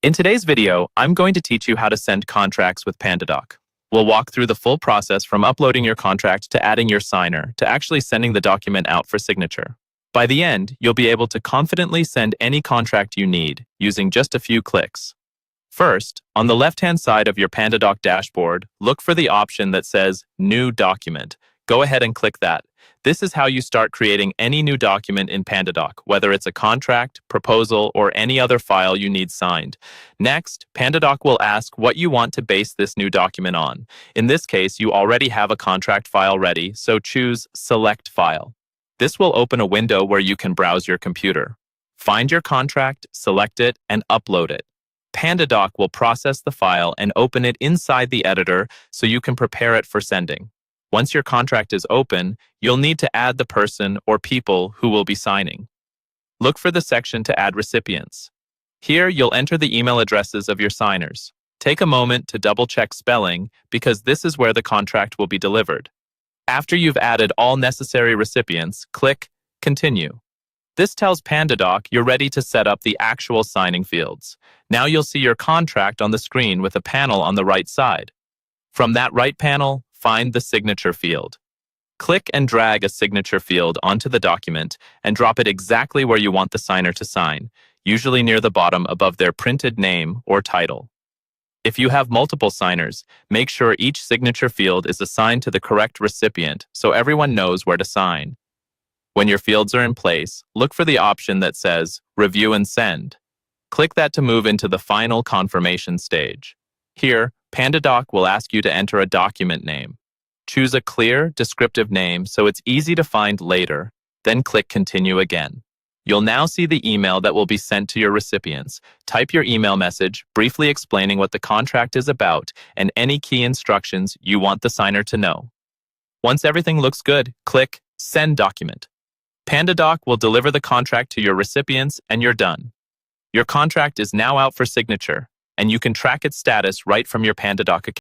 In today's video, I'm going to teach you how to send contracts with Pandadoc. We'll walk through the full process from uploading your contract to adding your signer to actually sending the document out for signature. By the end, you'll be able to confidently send any contract you need using just a few clicks. First, on the left-hand side of your Pandadoc dashboard, look for the option that says New Document. Go ahead and click that. This is how you start creating any new document in Pandadoc, whether it's a contract, proposal, or any other file you need signed. Next, Pandadoc will ask what you want to base this new document on. In this case, you already have a contract file ready, so choose Select File. This will open a window where you can browse your computer. Find your contract, select it, and upload it. Pandadoc will process the file and open it inside the editor so you can prepare it for sending. Once your contract is open, you'll need to add the person or people who will be signing. Look for the section to add recipients. Here, you'll enter the email addresses of your signers. Take a moment to double-check spelling because this is where the contract will be delivered. After you've added all necessary recipients, click Continue. This tells Pandadoc you're ready to set up the actual signing fields. Now you'll see your contract on the screen with a panel on the right side. From that right panel, find the signature field. Click and drag a signature field onto the document and drop it exactly where you want the signer to sign, usually near the bottom above their printed name or title. If you have multiple signers, make sure each signature field is assigned to the correct recipient so everyone knows where to sign. When your fields are in place, look for the option that says Review and Send. Click that to move into the final confirmation stage. Here, Pandadoc will ask you to enter a document name. Choose a clear, descriptive name so it's easy to find later, then click Continue again. You'll now see the email that will be sent to your recipients. Type your email message, briefly explaining what the contract is about and any key instructions you want the signer to know. Once everything looks good, click Send Document. Pandadoc will deliver the contract to your recipients and you're done. Your contract is now out for signature, and you can track its status right from your Pandadoc account.